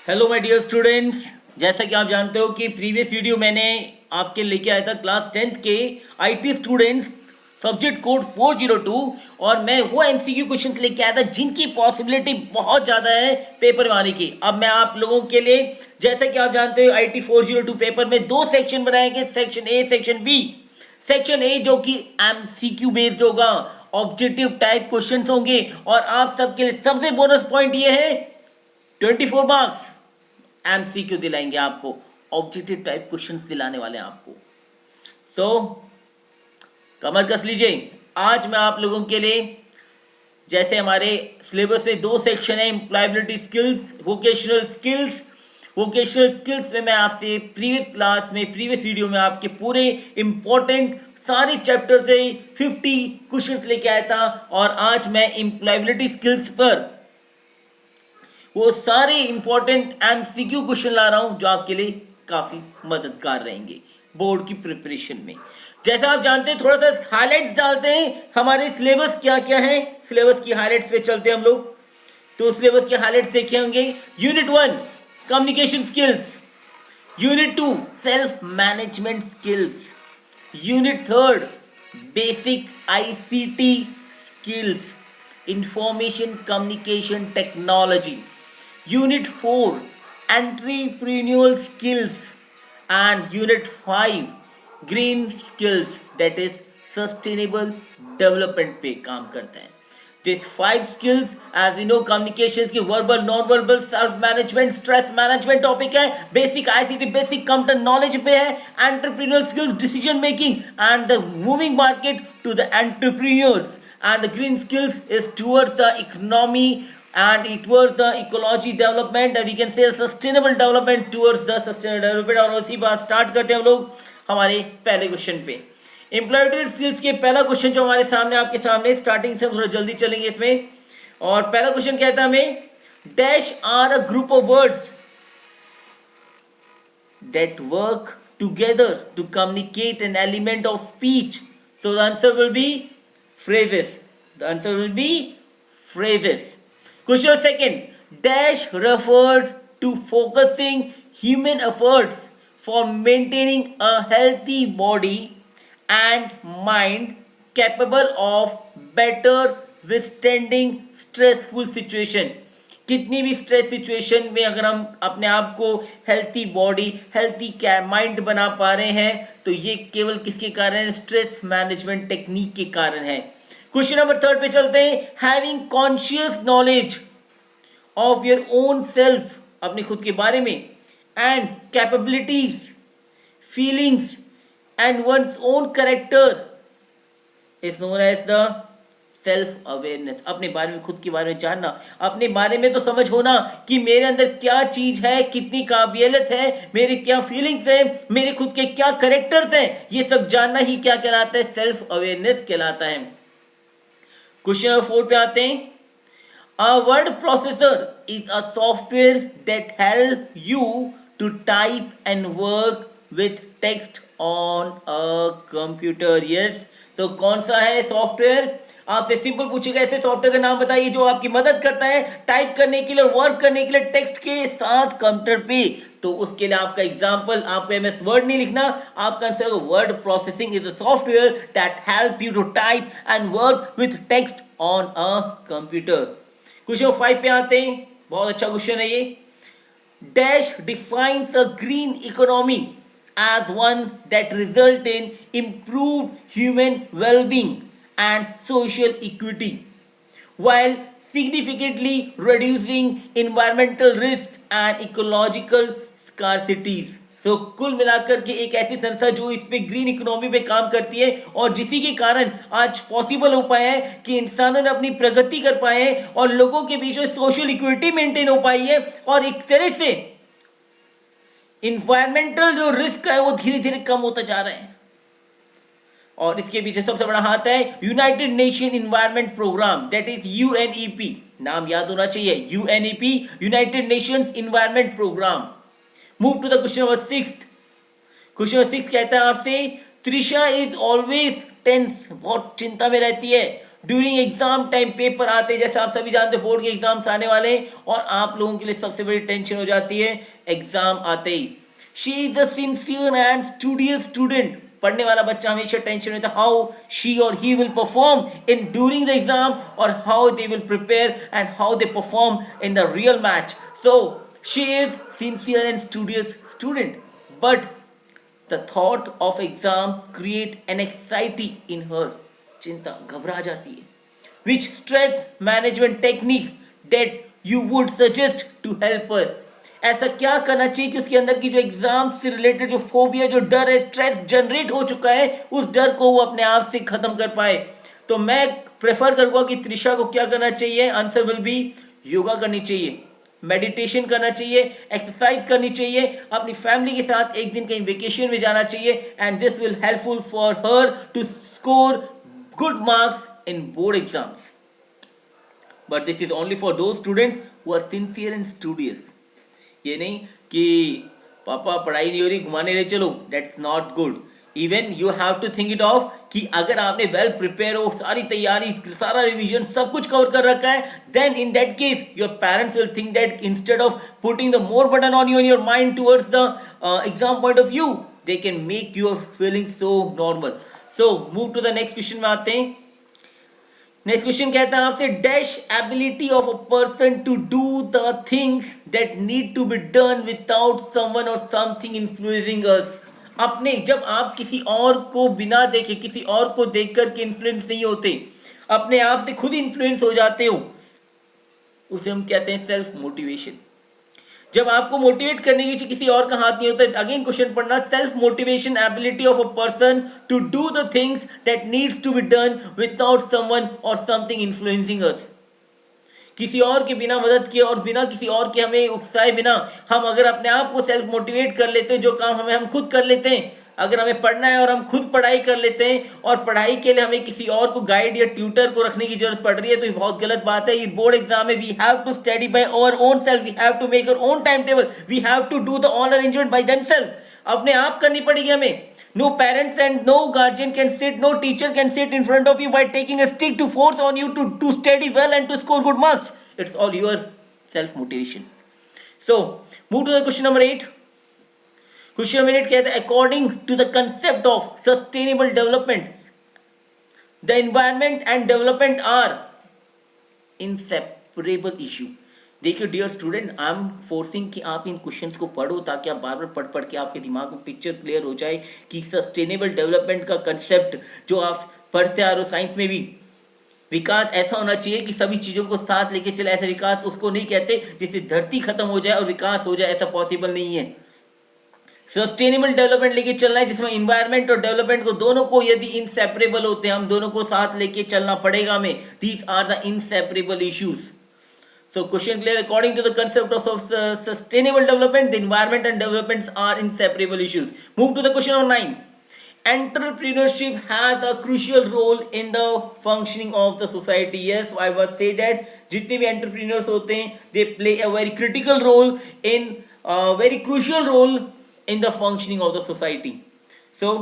Hello my dear students. जैसा कि आप जानते हो कि प्रीवियस वीडियो मैंने आपके लेके आया था क्लास 10th के आईटी स्टूडेंट्स सब्जेक्ट कोड 402 और मैं वो एमसीक्यू क्वेश्चंस लेके आया था जिनकी पॉसिबिलिटी बहुत ज़्यादा है पेपर में आने की। अब मैं आप लोगों के लिए, जैसा कि आप जानते हो, आईटी 402 पेपर में दो सेक्शन बनाए गए, section A section B. Section A जो कि एमसीक्यू बेस्ड होगा, ऑब्जेक्टिव टाइप क्वेश्चंस होंगे और आप सबके लिए सबसे बोनस पॉइंट ये है 24 मार्क्स एमसीक्यू दिलाएंगे आपको, ऑब्जेक्टिव टाइप क्वेश्चंस दिलाने वाले हैं आपको। तो कमर कस लीजिए। आज मैं आप लोगों के लिए, जैसे हमारे सिलेबस में दो सेक्शन है, employability skills, vocational skills. Vocational skills में मैं आपसे प्रीवियस क्लास में, प्रीवियस वीडियो में आपके पूरे इंपॉर्टेंट सारे चैप्टर से 50 क्वेश्चंस लेके आया था और आज मैं एम्प्लॉयबिलिटी स्किल्स पर वो सारे इंपॉर्टेंट एमसीक्यू क्वेश्चन ला रहा हूं जो आपके लिए काफी मददगार रहेंगे बोर्ड की प्रिपरेशन में। जैसा आप जानते हैं, थोड़ा सा हाइलाइट्स डालते हैं हमारे सिलेबस क्या क्या है। सिलेबस की हाइलाइट्स पे चलते हैं हम लोग। तो सिलेबस के हाइलाइट्स देखे होंगे। Unit 1 communication skills, unit 2 self management skills, unit 3 basic ICT skills, information communication technology, Unit 4 Entrepreneurial Skills and Unit 5 Green Skills, that is Sustainable Development पे काम करता है। These 5 skills, as we know, communications की verbal, non-verbal, self-management, stress management topic है, basic ICT, basic computer knowledge पे है, entrepreneurial skills, decision making and the moving market to the entrepreneurs, and the green skills is towards the economy and it was the ecology development and we can say sustainable development towards the sustainable development। और उसी बात start करते हैं हम लोग हमारे पहले question पे। एम्प्लॉयबिलिटी स्किल्स के पहला क्वेश्चन जो हमारे सामने, आपके सामने, स्टार्टिंग से थोड़ा जल्दी चलेंगे इसमें। और पहला क्वेश्चन कहता है हमें, dash are a group of words that work together to communicate an element of speech. So the answer will be phrases. The answer will be phrases. Question second, dash refers to focusing human efforts for maintaining a healthy body and mind capable of better withstanding stressful situation। कितनी भी stress situation में अगर हम अपने आप को healthy body, healthy mind बना पा रहे हैं तो ये केवल किसके कारण? स्ट्रेस मैनेजमेंट टेक्निक के कारण है। क्वेश्चन नंबर 3 पे चलते हैं। Having conscious knowledge of your own self, अपने खुद के बारे में, and capabilities, feelings and one's own character is known as the self awareness. अपने बारे में, खुद के बारे में जानना, अपने बारे में तो समझ होना कि मेरे अंदर क्या चीज है, कितनी काबिलियत है, मेरे क्या फीलिंग्स है, मेरे खुद के क्या कैरेक्टर्स हैं, ये सब जानना ही क्या कहलाता है? सेल्फ अवेयरनेस कहलाता है। क्वेश्चन नंबर 4 पे आते हैं। A word processor is a software that help you to type and work with text on a computer. Yes, तो कौन सा है सॉफ्टवेयर? आपसे सिंपल पूछेगा ऐसे सॉफ्टवेयर का नाम बताइए जो आपकी मदद करता है टाइप करने के लिए और वर्क करने के लिए टेक्स्ट के साथ कंप्यूटर पे। तो उसके लिए आपका एग्जांपल, आपको एमएस वर्ड नहीं लिखना, आपका आंसर होगा word processing is a software that help you to type and work with text on a computer. Question 5 पे आते हैं। बहुत अच्छा क्वेश्चन है ये। Dash defines a green economy as one that result in improved human well-being and social equity while significantly reducing environmental risk and ecological scarcities। So कुल मिलाकर के एक ऐसी संस्था जो इस पे ग्रीन इकोनॉमी पे काम करती है और जिसी के कारण आज पॉसिबल हो पाया है कि इंसानों ने अपनी प्रगति कर पाए हैं और लोगों के बीच में सोशल इक्विटी मेंटेन हो पाई है और एक तरह से इन्वायरमेंटल जो रिस्क है वो धीरे धीरे कम होता जा रहा है। और इसके पीछे सबसे बड़ा हाथ है United Nation Environment Programme, that is UNEP. नाम याद होना चाहिए, UNEP, United Nations Environment Programme. Move to the question number 6। Question number 6 कहता है आपसे, त्रिशा इज ऑलवेज टेंस, बहुत चिंता में रहती है, ड्यूरिंग एग्जाम टाइम पेपर आते हैं, जैसे आप सभी जानते हैं बोर्ड के एग्जाम्स आने वाले हैं और आप लोगों के लिए सबसे बड़ी टेंशन हो जाती है एग्जाम आते ही। She is a sincere and studious student, पढ़ने वाला बच्चा हमेशा टेंशन रहता है हाउ शी और he will perform in during the exam और how they will prepare and how they perform in the real match. So she is sincere and studious student, but the thought of exam create an anxiety in her, चिंता घबरा जाती है। which stress management technique that you would suggest to help her, ऐसा क्या करना चाहिए कि उसके अंदर की जो एग्जाम से रिलेटेड जो फोबिया, जो डर है, स्ट्रेस जनरेट हो चुका है, उस डर को वो अपने आप से खत्म कर पाए। तो मैं प्रेफर करूंगा कि त्रिशा को क्या करना चाहिए, आंसर विल बी योगा करनी चाहिए, मेडिटेशन करना चाहिए, एक्सरसाइज करनी चाहिए, अपनी फैमिली के साथ एक दिन कहीं वेकेशन में जाना चाहिए, and this will helpful for her to score good marks in board exams. But this is only for those students who are sincere and studious. ये नहीं कि पापा पढ़ाई नहीं हो रही घुमाने ले चलो, that's not good. Even you have to think it of कि अगर आपने वेल प्रिपेयर हो, सारी तैयारी, सारा रिवीजन, सब कुछ कवर कर रखा है, then in that case your parents will think that instead of putting the more burden on you in your mind towards the exam point of view, they can make your feeling so normal. So move to the next question में आते हैं। Next question कहता है आपसे, dash ability of a person to do the things that need to be done without someone or something influencing अस। अपने, जब आप किसी और को बिना देखे, किसी और को देख करके इन्फ्लुएंस नहीं होते, अपने आप से खुद इन्फ्लुएंस हो जाते हो, उसे हम कहते हैं सेल्फ मोटिवेशन। जब आपको मोटिवेट करने के पीछे किसी और का हाथ नहीं होता। अगेन क्वेश्चन पढ़ना, self motivation ability of a person to do the things that needs to be done without someone or something influencing us. किसी और के बिना मदद किए और बिना किसी और के हमें उकसाए बिना हम अगर अपने आप को सेल्फ मोटिवेट कर लेते हैं, जो काम हमें हम खुद कर लेते हैं, अगर हमें पढ़ना है और हम खुद पढ़ाई कर लेते हैं और पढ़ाई के लिए हमें किसी और को गाइड या ट्यूटर को रखने की जरूरत पड़ रही है, तो ये बहुत गलत बात है। ये बोर्ड एग्जाम में we have to study by our own self, we have to make our own time table, we have to do the all arrangement by themselves. अपने आप करनी पड़ेगी हमें। No parents and no guardian can sit, no teacher can sit in front of you by taking a stick to force on you to study well and to score good marks. It's all your self-motivation. So, move to the question number 8. Question number 8 कहता है, according to the concept of sustainable development, the environment and development are inseparable issue. देखिए dear student, I am forcing कि आप इन questions को पढ़ो ताकि आप बार बार पढ़ पढ़ के आपके दिमाग में पिक्चर क्लियर हो जाए कि सस्टेनेबल डेवलपमेंट का कंसेप्ट जो आप पढ़ते आ रहे हो साइंस में भी, विकास ऐसा होना चाहिए कि सभी चीज़ों को साथ लेके चले। ऐसा विकास उसको नहीं कहते जिससे धरती खत्म हो जाए और विकास हो जाए, ऐसा पॉसिबल नहीं है। सस्टेनेबल डेवलपमेंट लेके चलना है जिसमें इन्वायरमेंट और डेवलपमेंट को दोनों को यदि इनसेपरेबल होते हैं, हम दोनों को साथ लेके चलना पड़ेगा हमें। These are the inseparable issues. So question clear, according to the concept of sustainable development, the environment and developments are inseparable issues. Move to the question number 9. Entrepreneurship has a crucial role in the functioning of the society. Yes, I must say that जितने भी entrepreneurs होते हैं, they play a very critical role in very crucial role in the functioning of the society. So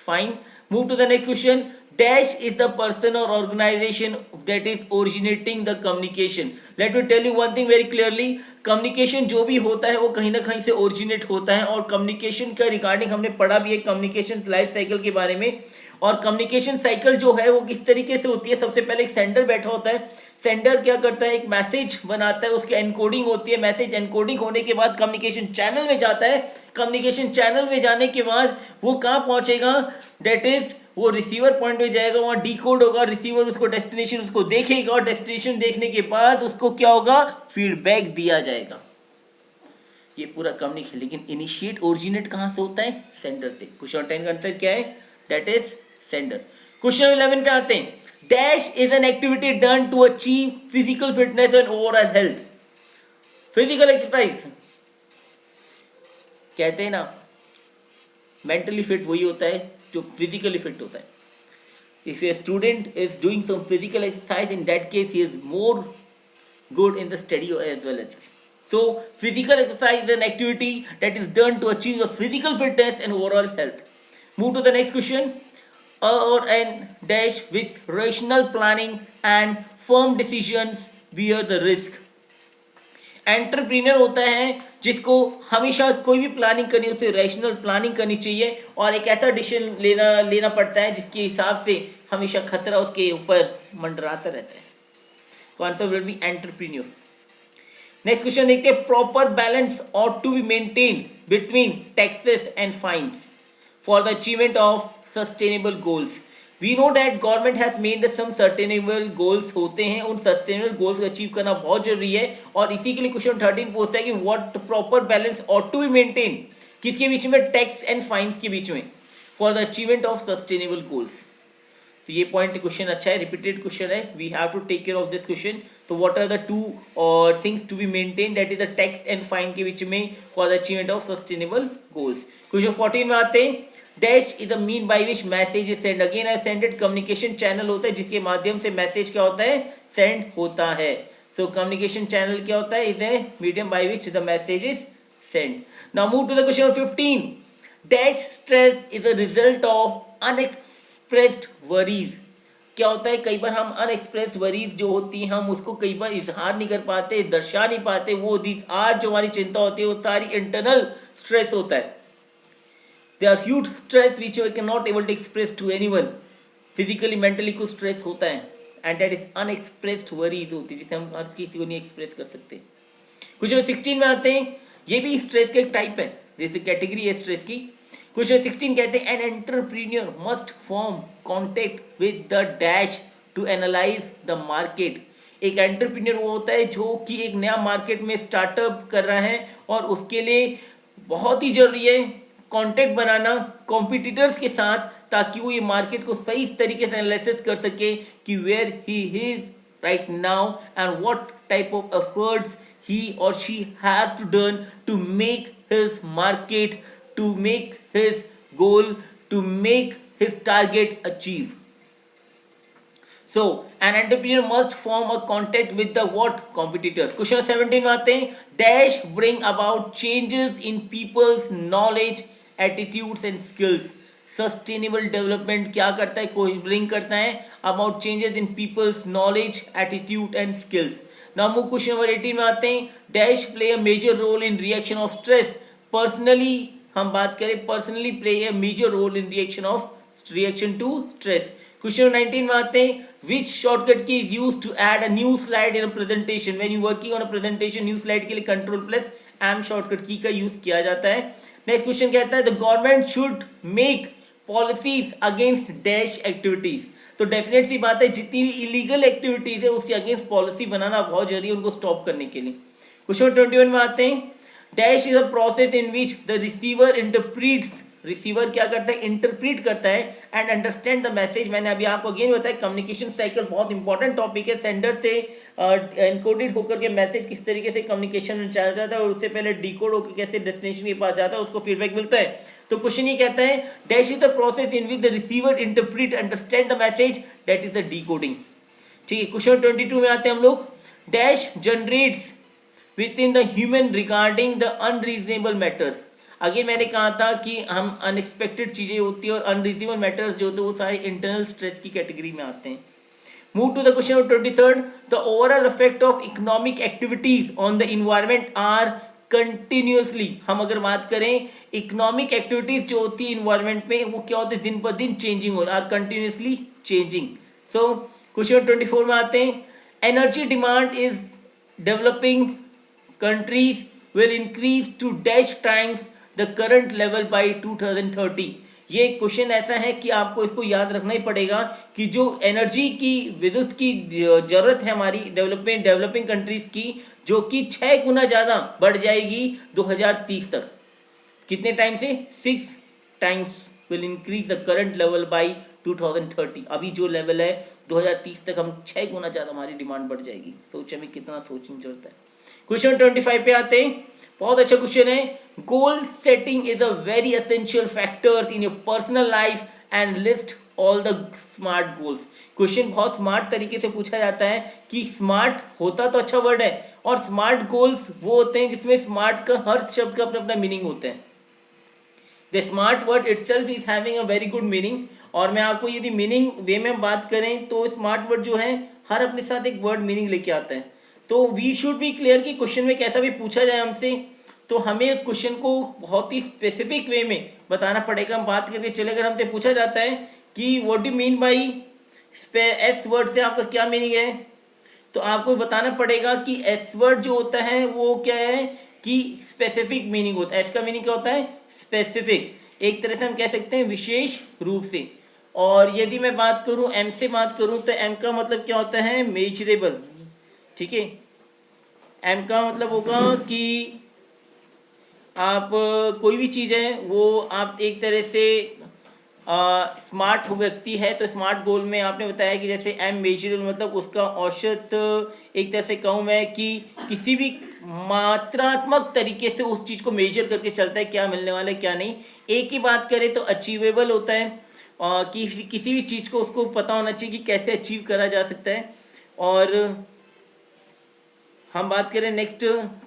fine. Move to the next question. Dash is the person or organization that is originating the communication. Let me tell you one thing very clearly. Communication जो भी होता है वो कहीं ना कहीं से originate होता है, और कम्युनिकेशन का रिगार्डिंग हमने पढ़ा भी है कम्युनिकेशन लाइफ साइकिल के बारे में। और कम्युनिकेशन साइकिल जो है वो किस तरीके से होती है, सबसे पहले एक सेंडर बैठा होता है। सेंडर क्या करता है, एक मैसेज बनाता है, उसकी एनकोडिंग होती है। मैसेज एनकोडिंग होने के बाद कम्युनिकेशन चैनल में जाता है। कम्युनिकेशन चैनल में जाने के बाद वो कहाँ पहुंचेगा, डेट इज वो रिसीवर पॉइंट में जाएगा, वहाँ डिकोड होगा, रिसीवर उसको डेस्टिनेशन उसको देखेगा, और डेस्टिनेशन देखने के बाद उसको क्या होगा, फीडबैक दिया जाएगा। ये पूरा कम्युनिकेशन, लेकिन इनिशिएट ओरिजिनेट कहाँ से होता है, सेंडर से। क्वेश्चन 10 का आंसर क्या है, डेट इज सेंडर। क्वेश्चन 11 पे आते हैं। Dash is an activity done to achieve physical fitness and overall health. Physical exercise कहते हैं ना, मेंटली फिट वही होता है जो फिजिकली फिट होता है। If a student is doing some physical exercise, in that case he is more good in the study as well as. So physical exercise is an activity that is done to achieve a physical fitness and overall health. Move to the next question. or an dash with rational planning and firm decisions bear the risk. Entrepreneur होता है जिसको हमेशा कोई भी planning करनी, उसे rational planning करनी चाहिए और एक ऐसा डिसीजन लेना पड़ता है जिसके हिसाब से हमेशा खतरा उसके ऊपर मंडराता रहता है. तो answer will be entrepreneur. Next question देखते हैं. Proper balance ought to be maintained between taxes and fines for the achievement of sustainable goals. We know that government has made some sustainable goals होते हैं, उन sustainable goals को achieve करना बहुत जरूरी है. और इसी के लिए क्वेश्चन 13 पूछता है कि what proper balance ought to be maintained, किसके बीच में, टैक्स एंड फाइन्स के बीच में, for the achievement of sustainable goals. तो ये पॉइंट क्वेश्चन अच्छा है, रिपीटेड क्वेश्चन है, we have to take care of this question. तो व्हाट आर द टू और things to be maintain, that is the tax and fine के बीच में for the achievement of sustainable goals. Question 14 में आते हैं. Dash is a mean by which message is send. Again I sended communication channel होता है जिसके माध्यम से मैसेज क्या होता है, सेंड होता है. सो कम्युनिकेशन चैनल क्या होता है, is a medium by which the message is send. Now move to the question 15. Dash stress is a result of unexpressed worries. क्या होता है, कई बार हम अनएक्सप्रेस्ड वरीज जो होती हैं हम उसको कई बार इजहार नहीं कर पाते, दर्शा नहीं पाते. वो दिस आर जो हमारी चिंता होती है वो सारी इंटरनल स्ट्रेस होता है. There are huge stress which we cannot able to express to anyone. Physically, mentally कुछ stress होता है and that is unexpressed worries होती है जिसे हम हर किसी को नहीं express कर सकते. क्वेश्चन 16 में आते हैं. ये भी स्ट्रेस का एक टाइप है, जैसे कैटेगरी है स्ट्रेस की. क्वेश्चन 16 कहते हैं an entrepreneur must form contact with the dash to analyze the market. एक एंटरप्रेन्योर वो होता है जो कि एक नया मार्केट में स्टार्टअप कर रहा है और उसके लिए बहुत ही जरूरी है कॉन्टेक्ट बनाना कॉम्पिटिटर्स के साथ, ताकि वो ये मार्केट को सही तरीके से एनालिसिस कर सके कि where he is right now and what type of efforts he or she has to done to make his market, to make his goal, to make his target achieve. So an entrepreneur must form a contact with the what competitors. Question 17 में आते हैं. Dash bring about changes in people's knowledge, attitudes and skills. Sustainable development क्या करता है, कोई bring करता है about changes in people's knowledge, attitude and skills. Now move question number 18 में आते हैं. Dash play a major role in reaction of stress. Personally हम बात करें, personally play a major role in reaction to stress. Question 19 में आते हैं. Which shortcut key is used to add a new slide in a presentation. When you working on a presentation, new slide के लिए control plus M shortcut की का use किया जाता है. नेक्स्ट क्वेश्चन कहता है the government should make policies against dash activities. तो डेफिनेट सी बात है, जितनी भी इलीगल एक्टिविटीज है उसके अगेंस्ट पॉलिसी बनाना बहुत जरूरी है उनको स्टॉप करने के लिए. क्वेश्चन 21 में आते हैं. Dash is a process in which the receiver interprets. Receiver क्या करता है, इंटरप्रीट करता है एंड अंडरस्टैंड द मैसेज. मैंने अभी आपको अगेन बताया कम्युनिकेशन साइकिल बहुत इंपॉर्टेंट टॉपिक है. सेंडर से एनकोडेड होकर के मैसेज किस तरीके से कम्युनिकेशन में चला जाता है और उससे पहले डिकोड होकर कैसे डेस्टिनेशन के पास जाता है, उसको फीडबैक मिलता है. तो क्वेश्चन ये कहता है dash is the process in which the receiver interpret understand the message, that is the decoding. ठीक है. क्वेश्चन 22 में आते हैं हम लोग. Dash generates with in the human regarding the unreasonable matters. Again मैंने कहा था कि हम अनएक्सपेक्टेड चीजें होती है और अनरीजनेबल मैटर्स जो होते हैं वो सारे इंटरनल स्ट्रेस की कैटेगरी में आते हैं. Move to the question of 23rd. The overall effect of economic activities on the environment are continuously. हम अगर बात करें इकोनॉमिक एक्टिविटीज जो होती है इन्वायरमेंट में वो क्या होती है, दिन पर दिन चेंजिंग हो, are continuously changing. So question 24 में आते हैं. Energy demand is developing countries will increase to dash times the current level by 2030. ये क्वेश्चन ऐसा है कि आपको इसको याद रखना ही पड़ेगा कि जो एनर्जी की विद्युत की जरूरत है हमारी डेवलपिंग कंट्रीज की, जो कि 6 गुना ज़्यादा बढ़ जाएगी 2030 तक. कितने टाइम से, 6 times will increase the current level by 2030. अभी जो लेवल है 2030 तक हम 6 गुना ज़्यादा हमारी डिमांड बढ़ जाएगी. सोचे में कितना सोचने की जरूरत है. क्वेश्चन 25 पे आते हैं. बहुत अच्छा क्वेश्चन है. Goal setting is a very essential factors in your personal life and list all the smart goals. Question बहुत स्मार्ट तरीके से पूछा जाता है कि स्मार्ट होता तो अच्छा वर्ड है और स्मार्ट गोल्स वो होते हैं जिसमें स्मार्ट का हर शब्द का अपना अपना मीनिंग होता है. The smart word itself is having a very good meaning. और मैं आपको यदि मीनिंग वे में बात करें तो स्मार्ट वर्ड जो है हर अपने साथ एक वर्ड मीनिंग लेके आता है। तो वी शुड बी क्लियर कि क्वेश्चन में कैसा भी पूछा जाए हमसे तो हमें उस क्वेश्चन को बहुत ही स्पेसिफिक वे में बताना पड़ेगा। हम बात करके चले, अगर हमसे पूछा जाता है कि what do mean by S word से आपका क्या मीनिंग है, तो आपको बताना पड़ेगा कि एस वर्ड जो होता है वो क्या है कि स्पेसिफिक मीनिंग होता है। एस का मीनिंग क्या होता है? स्पेसिफिक, एक तरह से हम कह सकते हैं विशेष रूप से। और यदि मैं बात करूं एम से बात करूं तो एम का मतलब क्या होता है? मेजरेबल। ठीक है, एम का मतलब होगा कि आप कोई भी चीज़ है वो आप एक तरह से स्मार्ट व्यक्ति है तो स्मार्ट गोल में आपने बताया कि जैसे एम मेजरेबल मतलब उसका औसत, एक तरह से कहूँ मैं कि किसी भी मात्रात्मक तरीके से उस चीज़ को मेजर करके चलता है क्या मिलने वाला है क्या नहीं। एक की बात करें तो अचीवेबल होता है कि किसी भी चीज़ को उसको पता होना चाहिए कि कैसे अचीव करा जा सकता है। और हम बात करें नेक्स्ट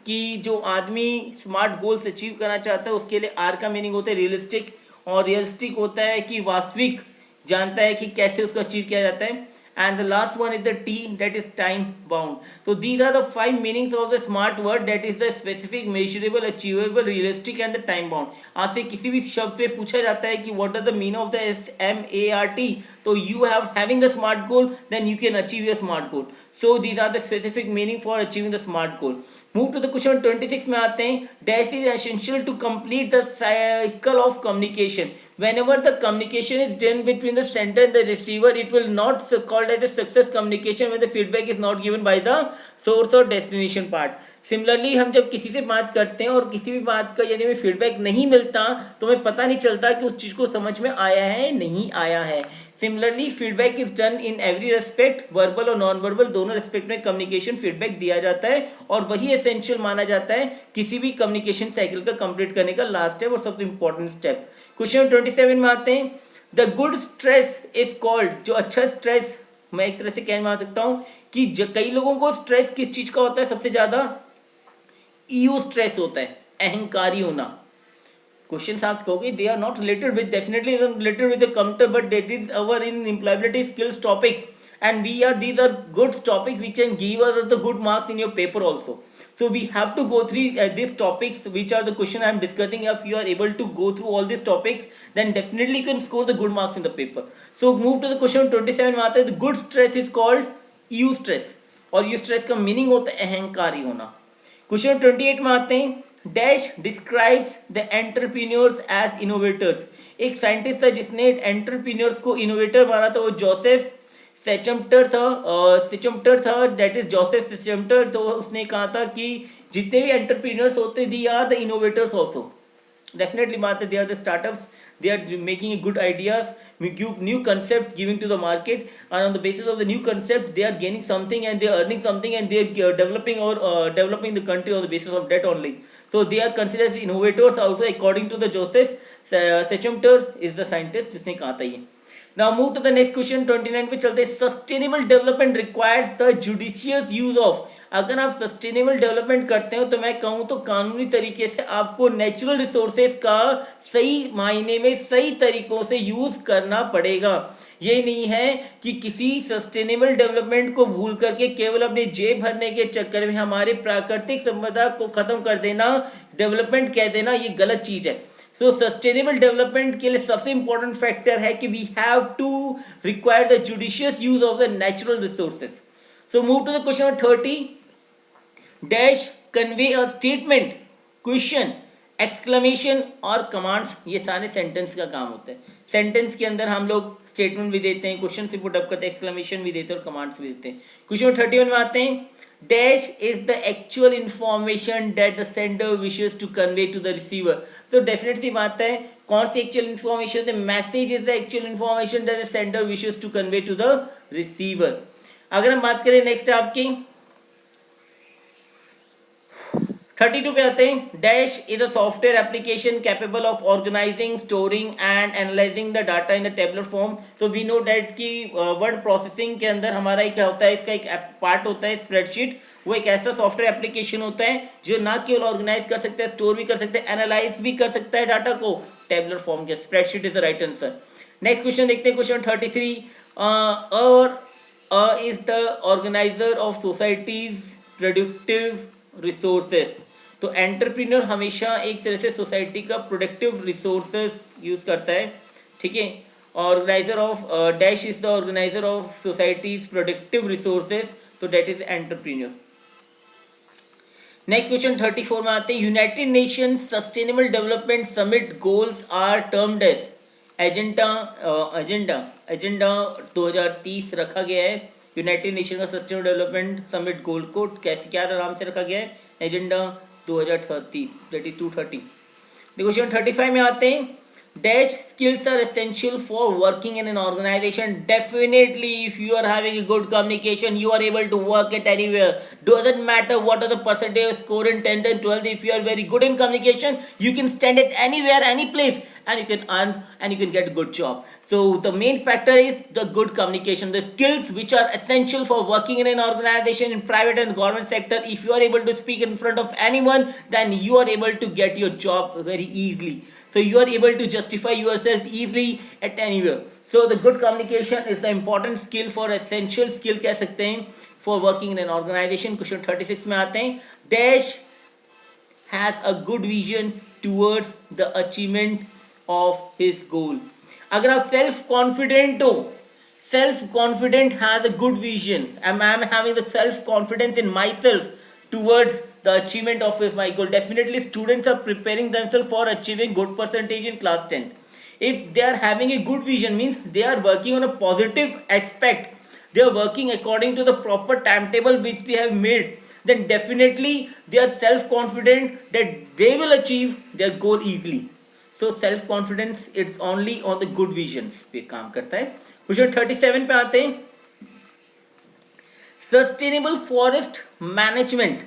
कि जो आदमी स्मार्ट गोल्स अचीव करना चाहता है उसके लिए आर का मीनिंग होता है रियलिस्टिक। और रियलिस्टिक होता है कि वास्तविक, जानता है कि कैसे उसको अचीव किया जाता है। And the last one is the T, that is time bound. So these are the five meanings of the smart word, that is the specific, measurable, achievable, realistic and the time bound। आज से किसी भी शब्द पे पूछा जाता है कि what are the meaning of the SMART, तो you have having the smart goal, then you can achieve your smart goal। So these are the specific meaning for achieving the smart goal। Move to the question 26 में आते हैं। Dash is essential to complete the cycle of communication. whenever the communication is done between the sender and the receiver, it will not called as a success communication when the feedback is not given by the source or destination part। Similarly हम जब किसी से बात करते हैं और किसी भी बात का यदि हमें फीडबैक नहीं मिलता तो हमें पता नहीं चलता कि उस चीज़ को समझ में आया है नहीं आया है। Similarly feedback is done in every respect, verbal और नॉन वर्बल दोनों रेस्पेक्ट में कम्युनिकेशन फीडबैक दिया जाता है और वही एसेंशियल माना जाता है किसी भी कम्युनिकेशन साइकिल का कंप्लीट करने का लास्ट स्टेप और सबसे इंपॉर्टेंट स्टेप। क्वेश्चन 27 में आते हैं। The good stress is called, जो अच्छा स्ट्रेस मैं एक तरह से कह मान सकता हूं कि कई लोगों को स्ट्रेस किस चीज का होता है? सबसे ज्यादा ईगो स्ट्रेस होता है, अहंकारी होना। क्वेश्चन आप कहोगे they are not related with, definitely related with the computer, but that is our in employability skills topic and we are these are good topics which can give us the good marks in your paper also। so we have to go through these topics which are the question I am discussing। if you are able to go through all these topics then definitely you can score the good marks in the paper। so move to the question 27 में आता है। the good stress is called ego stress और ego stress का meaning होता है अहंकारी होना। Question 28 में आते हैं। Dash describes the entrepreneurs as innovators. एक साइंटिस्ट था जिसने एंटरप्रेन्योर्स को इनोवेटर माना था, वो जोसेफ सिचम्टर था, दैट इज जोसेफ सिचम्टर। तो उसने कहा था कि जितने भी एंटरप्रेन्योर्स होते they are the innovators also. Definitely बात है, they are the startups, they are making good ideas, new concepts giving to the market, and on the basis of the new concept they are gaining something and they are earning something and they are developing or developing the country on the basis of that only। so they are considered as innovators also according to the Joseph Schumpeter is the scientist जिसने कहा था ये। Now move to the next question 29 पे चलते हैं। Sustainable development requires the judicious use of. अगर आप sustainable development करते हो तो मैं कहूँ तो कानूनी तरीके से आपको नेचुरल रिसोर्सेज का सही मायने में सही तरीकों से यूज करना पड़ेगा। ये नहीं है कि किसी सस्टेनेबल डेवलपमेंट को भूल करके केवल अपने जेब भरने के चक्कर में हमारे प्राकृतिक संपदा को खत्म कर देना, डेवलपमेंट कह देना, ये गलत चीज है। सो सस्टेनेबल डेवलपमेंट के लिए सबसे इंपॉर्टेंट फैक्टर है कि we have to require the judicious use of the natural resources. So move to the question 30। Dash convey a statement, question, exclamation और कमांड्स, ये सारे सेंटेंस का काम होता है। सेंटेंस के अंदर हम लोग स्टेटमेंट भी देते हैं, क्वेश्चन से पुट अप करते हैं, एक्सक्लेमेशन भी देते हैं और कमांड्स भी देते हैं। क्वेश्चन 31 में आते हैं। Dash is the actual information that the sender wishes to convey to the receiver. तो डेफिनेट सी बात है, कौन सी actual information? The message is the actual information that the sender wishes to convey to the receiver. अगर हम बात करें नेक्स्ट आपकी 32 पे आते हैं. Dash is a software application capable of organising, storing and analysing the data in the tabular form. तो we know that कि वर्ड प्रोसेसिंग के अंदर हमारा एक क्या होता है, इसका एक पार्ट होता है स्प्रेडशीट. वो एक ऐसा सॉफ्टवेयर एप्लीकेशन होता है जो ना केवल ऑर्गेनाइज कर सकता है, स्टोर भी कर सकता है, एनालाइज भी कर सकता है डाटा को टेबलर फॉर्म के. Spreadsheet is the right answer. Next question देखते हैं, क्वेश्चन 33. और is the organizer of societies productive resources. तो एंटरप्रेन्योर हमेशा एक तरह से सोसाइटी का प्रोडक्टिव रिसोर्सेस यूज करता है. ठीक है. Organizer of dash is the organizer of societies productive resources. तो that is entrepreneur. Next question 34 में आते हैं. United Nations sustainable development summit goals are termed as. Agenda 2030 रखा गया है. यूनाइटेड नेशन का सस्टेनेबल डेवलपमेंट समिट गोल को कैसे क्या नाम से रखा गया है? Agenda 2030, that is 230. क्वेश्चन 35 में आते हैं. Dash skills are essential for working in an organization. Definitely, if you are having a good communication, you are able to work at anywhere. Doesn't matter what are the percentage score in 10th and 12th. If you are very good in communication, you can stand at anywhere, any place, and you can earn and you can get a good job. So the main factor is the good communication. The skills which are essential for working in an organization in private and government sector. If you are able to speak in front of anyone, then you are able to get your job very easily. So you are able to justify yourself easily at anywhere. So the good communication is the important skill for essential skill कह सकते हैं for working in an organization. Question 36 में आते हैं. Dash has a good vision towards the achievement of his goal. अगर आप self confident हो, self confident has a good vision. Am I having the self confidence in myself towards the achievement of my goal? Definitely students are preparing themselves for achieving good percentage in class 10th. If they are having a good vision, means they are working on a positive aspect, they are working according to the proper timetable which they have made, then definitely they are self confident that they will achieve their goal easily. So self confidence it's only on the good visions पे काम करता है. Question 37 पे आते हैं. Sustainable forest management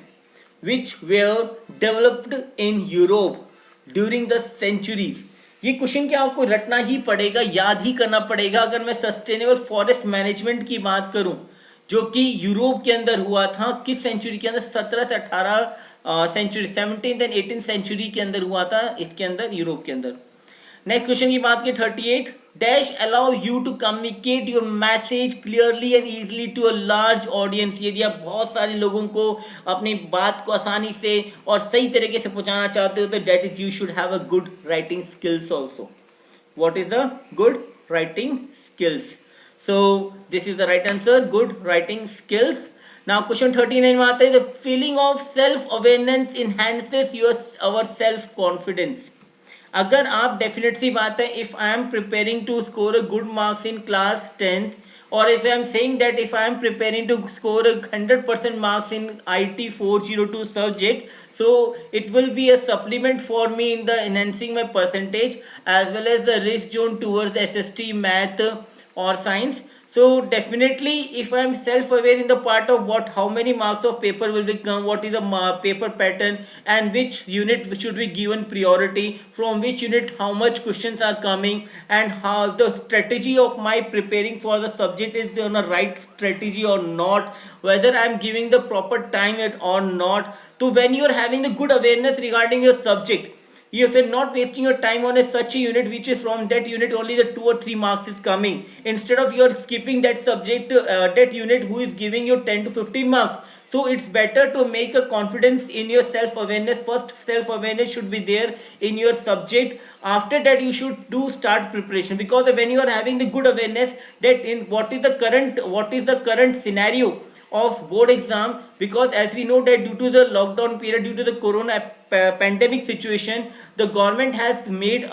which were developed in Europe during the centuries. ये question क्या आपको रटना ही पड़ेगा, याद ही करना पड़ेगा. अगर मैं सस्टेनेबल फॉरेस्ट मैनेजमेंट की बात करूं जो कि यूरोप के अंदर हुआ था, किस सेंचुरी के अंदर? 17 से 18 century, 17th and 18th century के अंदर हुआ था, इसके अंदर यूरोप के अंदर. नेक्स्ट क्वेश्चन की बात की 38. Dash allow you to communicate your message clearly and easily to a large audience. यदि आप बहुत सारे लोगों को अपनी बात को आसानी से और सही तरीके से पहुंचाना चाहते हो तो that is you should have a good writing skills also. What is the good writing skills? So this is the right answer, good writing skills. Now question 39 में आता है. The feeling of self awareness enhances our self confidence. अगर आप definite सी बात है, if I am preparing to score a good marks in class 10th और if I am saying that if I am preparing to score 100% marks in IT 402 subject, so it will be a supplement for me in the enhancing my percentage as well as the risk zone towards the SST math or science. So definitely if I am self aware in the part of how many marks of paper will become, what is the paper pattern and which unit should be given priority, from which unit how much questions are coming, and how the strategy of my preparing for the subject is on a right strategy or not, whether I am giving the proper time or not. So when you are having the good awareness regarding your subject, if you're not wasting your time on such a unit which is from that unit only the 2 or 3 marks is coming, instead of you're skipping that subject, that unit who is giving you 10 to 15 marks. So it's better to make a confidence in your self awareness. First self awareness should be there in your subject, after that you should start preparation, because when you are having the good awareness that in what is the current scenario of board exam, because as we know that due to the lockdown period, due to the corona pandemic situation, the government has made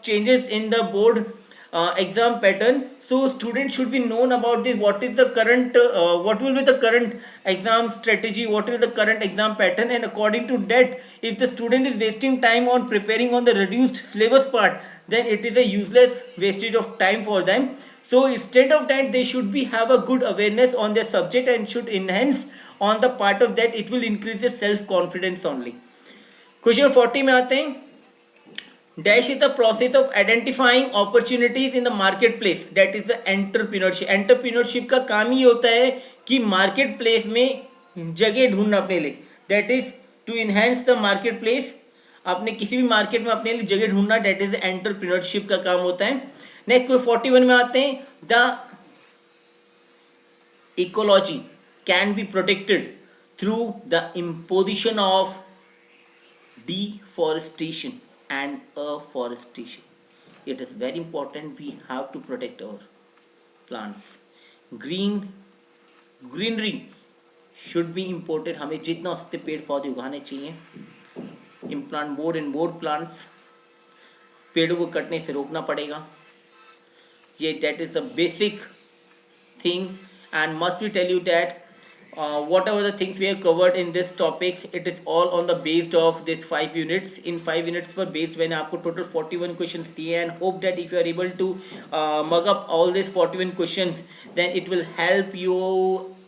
changes in the board exam pattern. So students should be known about this, what is the current what will be the current exam strategy, what is the current exam pattern, and according to that, if the student is wasting time on preparing on the reduced syllabus part, then it is a useless wastage of time for them. So instead of that, they should have a good awareness on their subject and should enhance on the part of that. It will increase their self confidence only. Question 40 में आते हैं. Dash is the process of identifying opportunities in the marketplace. That is the entrepreneurship. Entrepreneurship का काम ही होता है कि market place में जगह ढूंढना अपने लिए. That is to enhance the marketplace. आपने किसी भी मार्केट में अपने लिए जगह ढूंढना, that is the entrepreneurship का काम होता है. नेक्स्ट कोई 41 में आते हैं. The ecology can be protected through the imposition of deforestation and afforestation. It is very important. We have to protect our plants. Greenery should be imported. हमें जितना हो सकते पेड़ पौधे उगाने चाहिए. Implant more and more plants. पेड़ों को कटने से रोकना पड़ेगा. ये that is the basic thing. And must we tell you that whatever the things we have covered in this topic, it is all on the based of this 5 units. In 5 units per based मैंने आपको total 41 questions दिए, and hope that if you are able to mug up all these 41 questions, then it will help you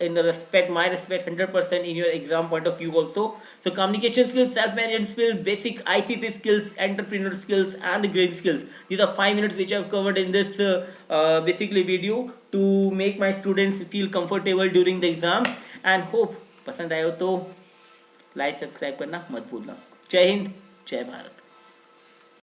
in the respect, my respect, 100% in your exam point of view also. So communication skills, self-management skills, basic ICT skills, entrepreneur skills, and the grade skills. These are 5 minutes which I have covered in this basically video to make my students feel comfortable during the exam. And hope पसंद आए हो तो like subscribe करना मत भूलना. जय हिंद, जय भारत.